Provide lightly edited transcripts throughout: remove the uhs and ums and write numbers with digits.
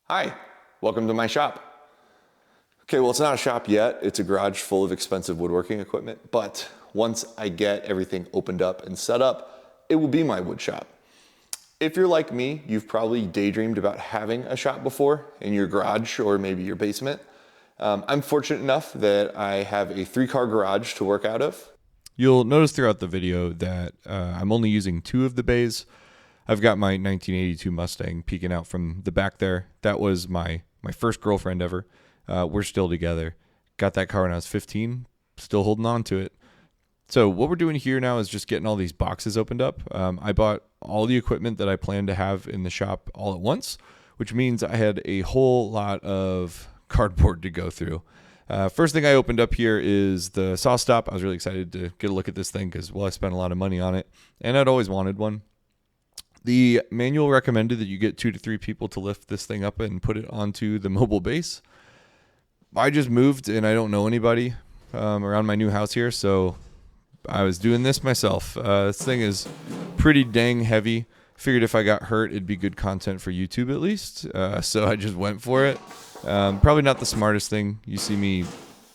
Hi, welcome to my shop. Okay, well, it's not a shop yet. It's a garage full of expensive woodworking equipment, but once I get everything opened up and set up, it will be my wood shop. If you're like me, you've probably daydreamed about having a shop before in your garage or maybe your basement. I'm fortunate enough that I have a 3-car garage to work out of. You'll notice throughout the video that I'm only using 2 of the bays. I've got my 1982 Mustang peeking out from the back there. That was my first girlfriend ever. We're still together. Got that car when I was 15, still holding on to it. So what we're doing here now is just getting all these boxes opened up. I bought all the equipment that I planned to have in the shop all at once, which means I had a whole lot of cardboard to go through. First thing I opened up here is the saw stop. I was really excited to get a look at this thing because, well, I spent a lot of money on it, and I'd always wanted one. The manual recommended that you get 2 to 3 people to lift this thing up and put it onto the mobile base. I just moved and I don't know anybody around my new house here, so I was doing this myself. This thing is pretty dang heavy. Figured if I got hurt, it'd be good content for YouTube at least. So I just went for it. Probably not the smartest thing. You see me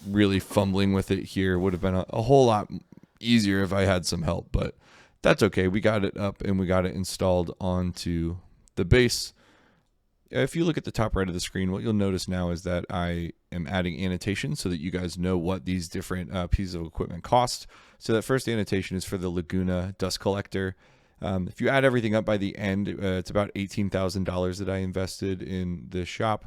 really fumbling with it here. Would have been a whole lot easier if I had some help, but that's okay. We got it up and we got it installed onto the base. If you look at the top right of the screen, what you'll notice now is that I am adding annotations so that you guys know what these different pieces of equipment cost. So that first annotation is for the Laguna dust collector. If you add everything up by the end, it's about $18,000 that I invested in this shop.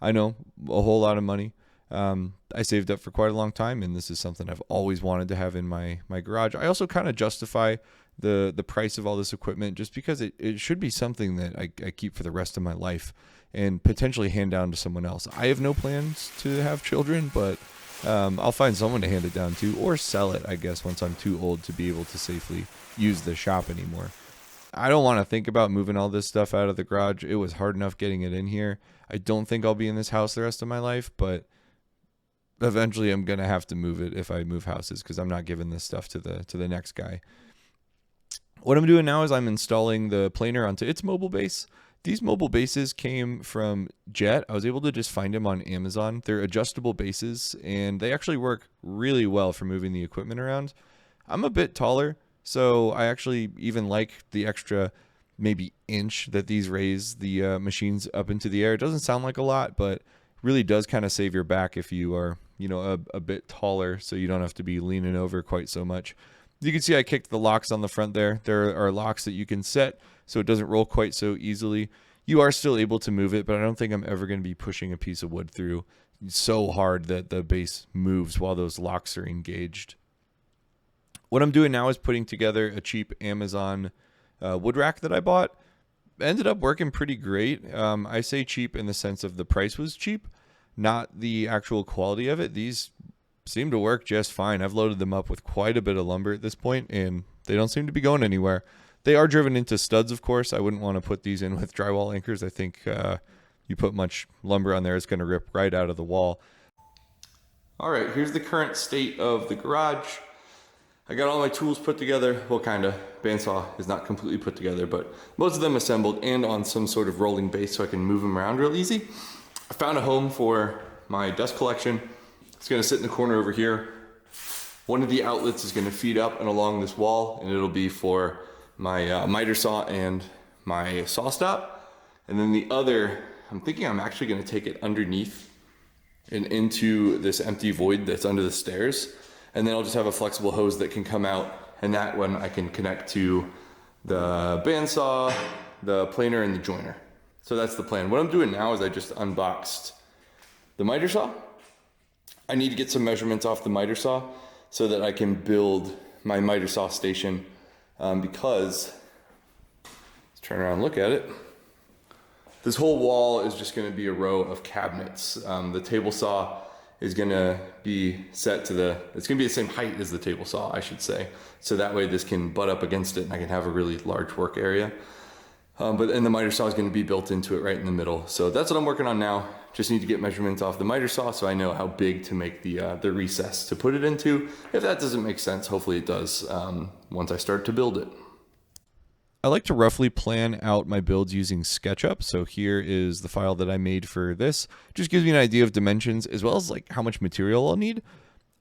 I know, a whole lot of money. I saved up for quite a long time, and this is something I've always wanted to have in my garage. I also kind of justify the price of all this equipment just because it should be something that I keep for the rest of my life and potentially hand down to someone else. I have no plans to have children, but I'll find someone to hand it down to or sell it, I guess, once I'm too old to be able to safely use the shop anymore. I don't want to think about moving all this stuff out of the garage. It was hard enough getting it in here. I don't think I'll be in this house the rest of my life, but eventually I'm going to have to move it if I move houses because I'm not giving this stuff to the next guy. What I'm doing now is I'm installing the planer onto its mobile base. These mobile bases came from Jet. I was able to just find them on Amazon. They're adjustable bases, and they actually work really well for moving the equipment around. I'm a bit taller, so I actually even like the extra maybe inch that these raise the machines up into the air. It doesn't sound like a lot, but really does kind of save your back if you are, a bit taller, so you don't have to be leaning over quite so much. You can see I kicked the locks on the front there. There are locks that you can set so it doesn't roll quite so easily. You are still able to move it, but I don't think I'm ever going to be pushing a piece of wood through so hard that the base moves while those locks are engaged. What I'm doing now is putting together a cheap Amazon wood rack that I bought. Ended up working pretty great. I say cheap in the sense of the price was cheap, not the actual quality of it. These seem to work just fine. I've loaded them up with quite a bit of lumber at this point, and they don't seem to be going anywhere. They are driven into studs, of course. I wouldn't want to put these in with drywall anchors. I think you put much lumber on there, it's going to rip right out of the wall. All right, here's the current state of the garage. I got all my tools put together. Well, kind of. Bandsaw is not completely put together, but most of them assembled and on some sort of rolling base so I can move them around real easy. I found a home for my dust collection. It's going to sit in the corner over here. One of the outlets is going to feed up and along this wall, and it'll be for my miter saw and my saw stop. And then the other, I'm thinking I'm actually going to take it underneath and into this empty void that's under the stairs. And then I'll just have a flexible hose that can come out, and that one I can connect to the bandsaw, the planer, and the joiner. So that's the plan. What I'm doing now is I just unboxed the miter saw. I need to get some measurements off the miter saw so that I can build my miter saw station because, let's turn around and look at it. This whole wall is just going to be a row of cabinets. The table saw is going to be set to it's going to be the same height as the table saw, I should say. So that way this can butt up against it and I can have a really large work area. And the miter saw is going to be built into it right in the middle. So that's what I'm working on now. Just need to get measurements off the miter saw so I know how big to make the recess to put it into. If that doesn't make sense, hopefully it does once I start to build it. I like to roughly plan out my builds using SketchUp. So here is the file that I made for this. Just gives me an idea of dimensions as well as like how much material I'll need.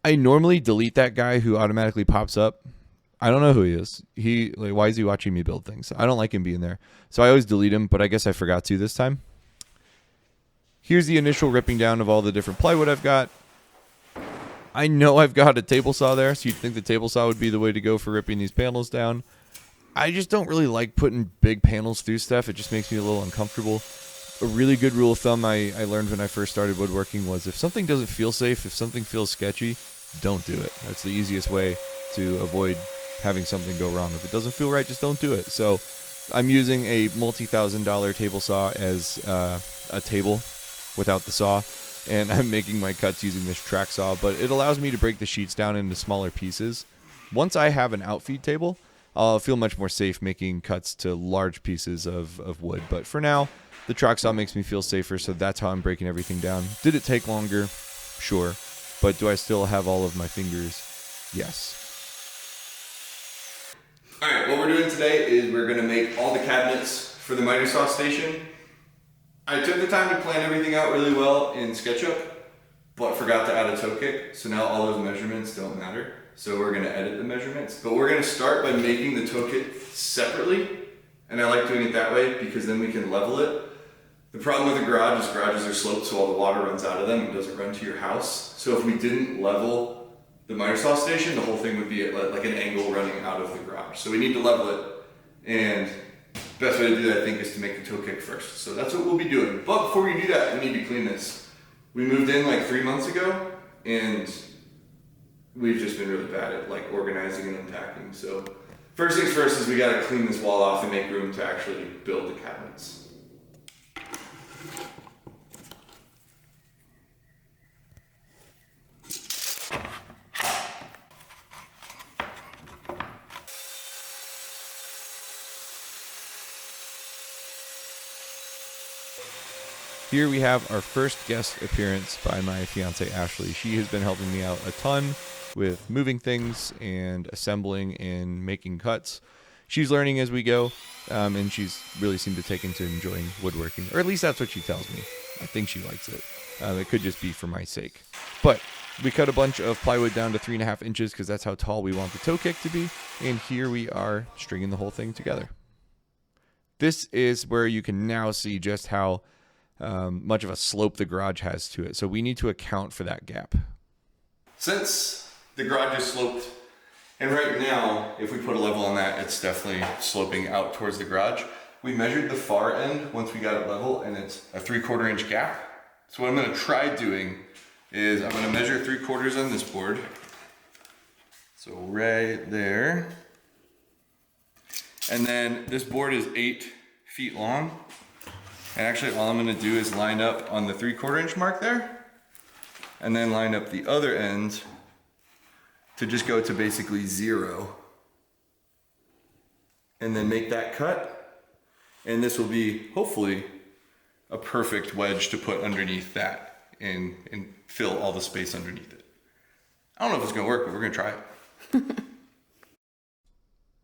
I normally delete that guy who automatically pops up. I don't know who he is. Why is he watching me build things? I don't like him being there. So I always delete him, but I guess I forgot to this time. Here's the initial ripping down of all the different plywood I've got. I know I've got a table saw there, so you'd think the table saw would be the way to go for ripping these panels down. I just don't really like putting big panels through stuff. It just makes me a little uncomfortable. A really good rule of thumb I learned when I first started woodworking was if something doesn't feel safe, if something feels sketchy, don't do it. That's the easiest way to avoid having something go wrong. If it doesn't feel right, just don't do it. So I'm using a multi-$1,000 table saw as a table without the saw, and I'm making my cuts using this track saw, but it allows me to break the sheets down into smaller pieces. Once I have an outfeed table, I'll feel much more safe making cuts to large pieces of wood. But for now, the track saw makes me feel safer, so that's how I'm breaking everything down. Did it take longer? Sure. But do I still have all of my fingers? Yes. All right, what we're doing today is we're gonna make all the cabinets for the miter saw station. I took the time to plan everything out really well in SketchUp, but forgot to add a toe kick, so now all those measurements don't matter. So we're gonna edit the measurements, but we're gonna start by making the toe kit separately, and I like doing it that way because then we can level it. The problem with the garage is garages are sloped, so all the water runs out of them and doesn't run to your house. So if we didn't level the miter saw station, the whole thing would be at like an angle running out of the garage. So we need to level it, and the best way to do that, I think, is to make the toe kick first. So that's what we'll be doing. But before we do that, we need to clean this. We moved in like 3 months ago, and we've just been really bad at like organizing and unpacking. So first things first is we gotta clean this wall off and make room to actually build the cabinets. Here we have our first guest appearance by my fiance Ashley. She has been helping me out a ton with moving things and assembling and making cuts. She's learning as we go, and she's really seemed to take into enjoying woodworking, or at least that's what she tells me. I think she likes it. It could just be for my sake. But we cut a bunch of plywood down to 3.5 inches because that's how tall we want the toe kick to be, and here we are stringing the whole thing together. This is where you can now see just how much of a slope the garage has to it. So we need to account for that gap. Since the garage is sloped, and right now, if we put a level on that, it's definitely sloping out towards the garage. We measured the far end once we got it level, and it's a 3/4 inch gap. So what I'm gonna try doing is I'm gonna measure 3/4 on this board. So right there. And then this board is 8 feet long. And actually all I'm gonna do is line up on the 3/4 inch mark there, and then line up the other end to just go to basically 0. And then make that cut. And this will be, hopefully, a perfect wedge to put underneath that and fill all the space underneath it. I don't know if it's gonna work, but we're gonna try it.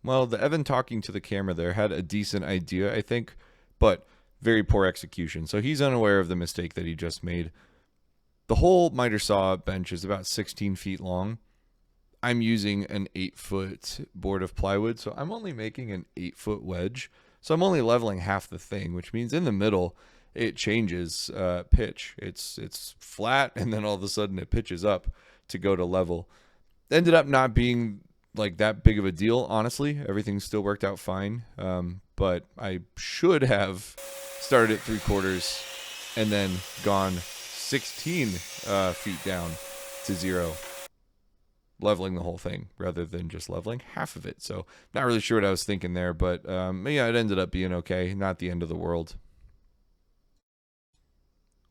Well, the Evan talking to the camera there had a decent idea, I think, but very poor execution. So he's unaware of the mistake that he just made. The whole miter saw bench is about 16 feet long. I'm using an 8-foot board of plywood, so I'm only making an 8-foot wedge. So I'm only leveling half the thing, which means in the middle, it changes pitch. It's flat, and then all of a sudden it pitches up to go to level. Ended up not being like that big of a deal, honestly. Everything still worked out fine, but I should have started at 3/4 and then gone 16 feet down to 0, leveling the whole thing rather than just leveling half of it. So not really sure what I was thinking there, but yeah, it ended up being okay. Not the end of the world.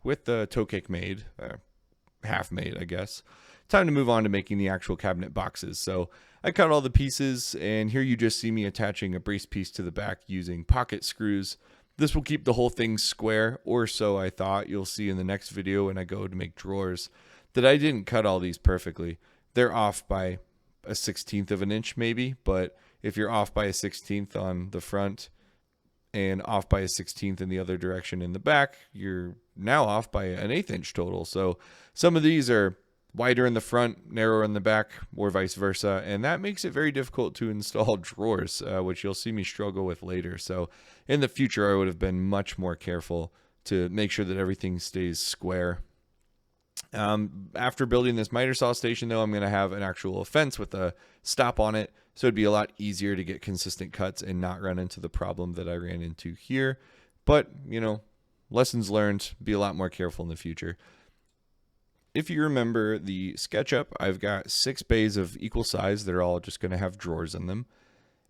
With the toe kick made, half made, I guess, time to move on to making the actual cabinet boxes. So I cut all the pieces, and here you just see me attaching a brace piece to the back using pocket screws. This will keep the whole thing square, or so I thought. You'll see in the next video when I go to make drawers that I didn't cut all these perfectly. They're off by a 1/16 of an inch maybe, but if you're off by a 16th on the front and off by a 16th in the other direction in the back, you're now off by an 1/8 inch total. So some of these are wider in the front, narrower in the back, or vice versa, and that makes it very difficult to install drawers, which you'll see me struggle with later. So in the future, I would have been much more careful to make sure that everything stays square. After building this miter saw station, though, I'm going to have an actual fence with a stop on it, so it'd be a lot easier to get consistent cuts and not run into the problem that I ran into here. But, you know, lessons learned, be a lot more careful in the future. If you remember the SketchUp, I've got 6 bays of equal size that are all just going to have drawers in them.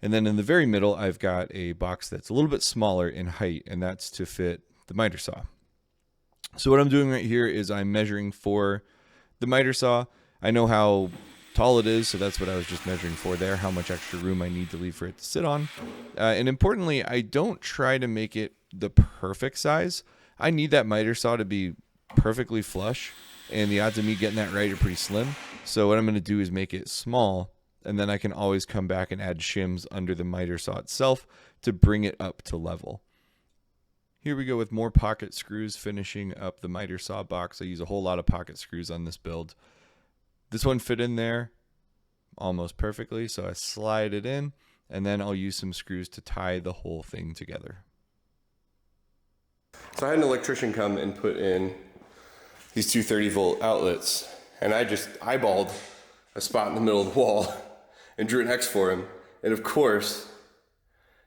And then in the very middle, I've got a box that's a little bit smaller in height, and that's to fit the miter saw. So what I'm doing right here is I'm measuring for the miter saw. I know how tall it is, so that's what I was just measuring for there, how much extra room I need to leave for it to sit on. And importantly, I don't try to make it the perfect size. I need that miter saw to be perfectly flush, and the odds of me getting that right are pretty slim. So what I'm going to do is make it small, and then I can always come back and add shims under the miter saw itself to bring it up to level. Here we go with more pocket screws, finishing up the miter saw box. I use a whole lot of pocket screws on this build. This one fit in there almost perfectly, so I slide it in, and then I'll use some screws to tie the whole thing together. So I had an electrician come and put in these 230-volt outlets, and I just eyeballed a spot in the middle of the wall and drew an X for him. And of course,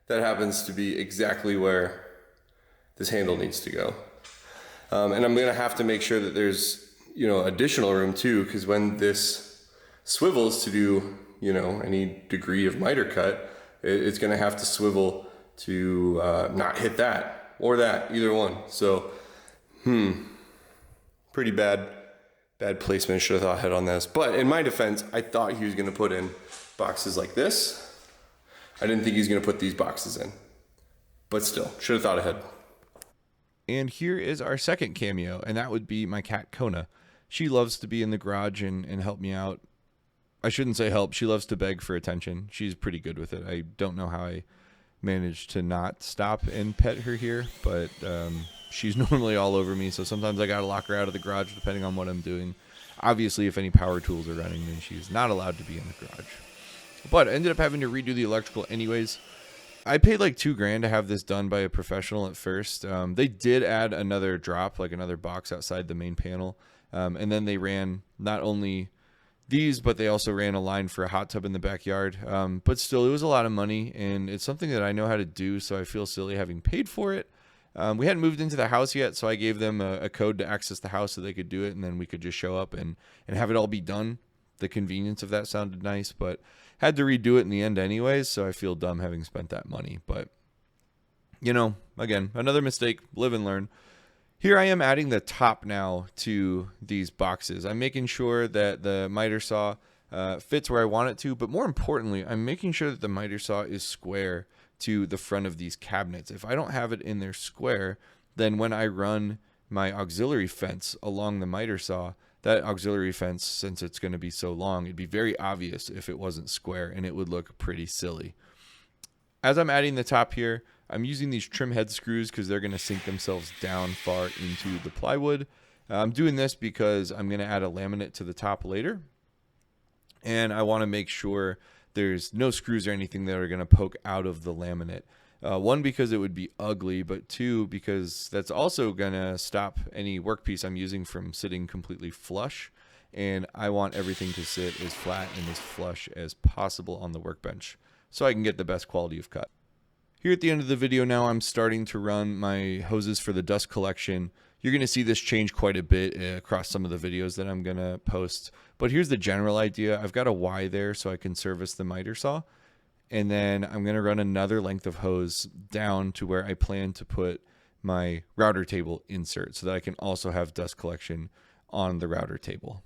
that happens to be exactly where this handle needs to go. And I'm gonna have to make sure that there's, you know, additional room too, because when this swivels to do, you know, any degree of miter cut, it's gonna have to swivel to not hit that or that, either one. So, pretty bad placement. Should have thought ahead on this. But in my defense, I thought he was gonna put in boxes like this. I didn't think he was gonna put these boxes in. But still, should have thought ahead. And here is our second cameo, and that would be my cat Kona. She loves to be in the garage and help me out. I shouldn't say help. She loves to beg for attention. She's pretty good with it. I don't know how I managed to not stop and pet her here, but she's normally all over me, so sometimes I gotta lock her out of the garage depending on what I'm doing. Obviously, if any power tools are running, then she's not allowed to be in the garage. But I ended up having to redo the electrical anyways. I paid like $2,000 to have this done by a professional at first. They did add another drop, like another box outside the main panel. And then they ran not only these, but they also ran a line for a hot tub in the backyard. But still, it was a lot of money, and it's something that I know how to do, so I feel silly having paid for it. We hadn't moved into the house yet, so I gave them a code to access the house so they could do it, and then we could just show up and have it all be done. The convenience of that sounded nice, but had to redo it in the end anyways, so I feel dumb having spent that money. But, you know, again, another mistake, live and learn. Here I am adding the top now to these boxes. I'm making sure that the miter saw fits where I want it to, but more importantly, I'm making sure that the miter saw is square to the front of these cabinets. If I don't have it in there square, then when I run my auxiliary fence along the miter saw, that auxiliary fence, since it's going to be so long, it'd be very obvious if it wasn't square, and it would look pretty silly. As I'm adding the top here, I'm using these trim head screws because they're going to sink themselves down far into the plywood. I'm doing this because I'm going to add a laminate to the top later, and I want to make sure there's no screws or anything that are going to poke out of the laminate. One, because it would be ugly, but two, because that's also going to stop any workpiece I'm using from sitting completely flush, and I want everything to sit as flat and as flush as possible on the workbench so I can get the best quality of cut. Here at the end of the video now, I'm starting to run my hoses for the dust collection. You're going to see this change quite a bit across some of the videos that I'm going to post, but here's the general idea. I've got a Y there so I can service the miter saw. And then I'm going to run another length of hose down to where I plan to put my router table insert so that I can also have dust collection on the router table.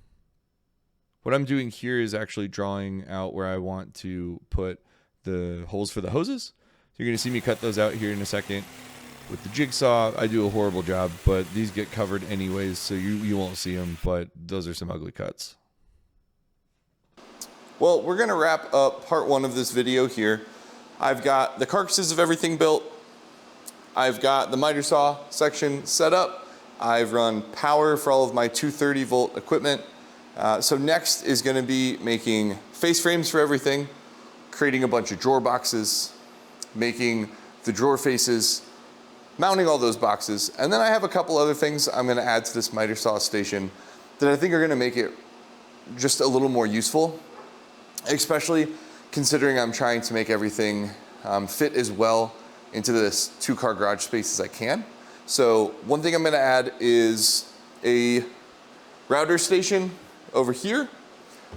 What I'm doing here is actually drawing out where I want to put the holes for the hoses. You're going to see me cut those out here in a second. With the jigsaw, I do a horrible job, but these get covered anyways, so you won't see them, but those are some ugly cuts. Well, we're gonna wrap up part 1 of this video here. I've got the carcasses of everything built. I've got the miter saw section set up. I've run power for all of my 230 volt equipment. So next is gonna be making face frames for everything, creating a bunch of drawer boxes, making the drawer faces, mounting all those boxes. And then I have a couple other things I'm gonna add to this miter saw station that I think are gonna make it just a little more useful, especially considering I'm trying to make everything fit as well into this 2-car garage space as I can. So one thing I'm gonna add is a router station over here.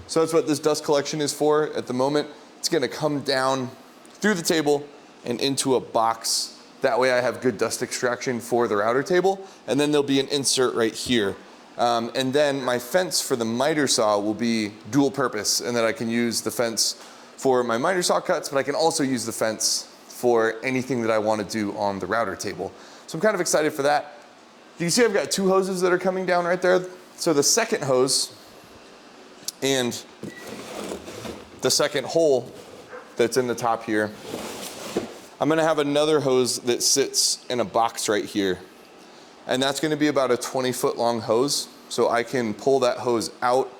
So that's what this dust collection is for at the moment. It's gonna come down through the table and into a box. That way I have good dust extraction for the router table. And then there'll be an insert right here. And then my fence for the miter saw will be dual purpose, and that I can use the fence for my miter saw cuts, but I can also use the fence for anything that I want to do on the router table. So I'm kind of excited for that. You can see I've got 2 hoses that are coming down right there. So the second hose and the second hole that's in the top here, I'm gonna have another hose that sits in a box right here. And that's gonna be about a 20-foot long hose. So I can pull that hose out.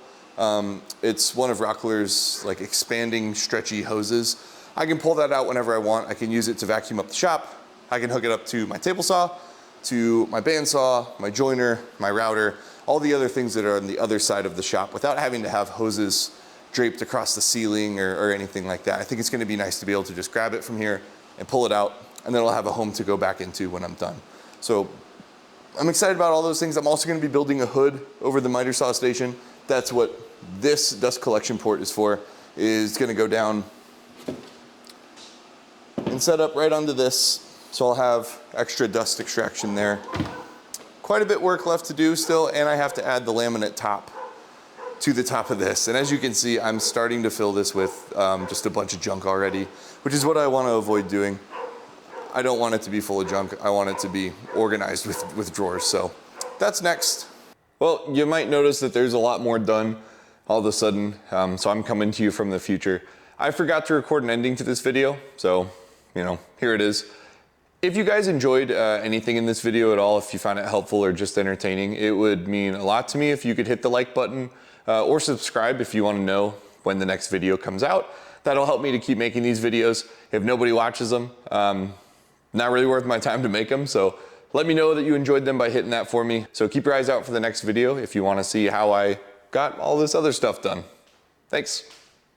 It's one of Rockler's like expanding stretchy hoses. I can pull that out whenever I want. I can use it to vacuum up the shop. I can hook it up to my table saw, to my bandsaw, my joiner, my router, all the other things that are on the other side of the shop without having to have hoses draped across the ceiling or anything like that. I think it's gonna be nice to be able to just grab it from here and pull it out, and then I'll have a home to go back into when I'm done. So I'm excited about all those things. I'm also gonna be building a hood over the miter saw station. That's what this dust collection port is for. Is gonna go down and set up right onto this. So I'll have extra dust extraction there. Quite a bit work left to do still, and I have to add the laminate top to the top of this. And as you can see, I'm starting to fill this with just a bunch of junk already, which is what I want to avoid doing. I don't want it to be full of junk. I want it to be organized with drawers. So that's next. Well, you might notice that there's a lot more done all of a sudden. So I'm coming to you from the future. I forgot to record an ending to this video. So, you know, here it is. If you guys enjoyed anything in this video at all, if you found it helpful or just entertaining, it would mean a lot to me if you could hit the like button or subscribe if you want to know when the next video comes out. That'll help me to keep making these videos. If nobody watches them, not really worth my time to make them. So let me know that you enjoyed them by hitting that for me. So keep your eyes out for the next video if you want to see how I got all this other stuff done. Thanks.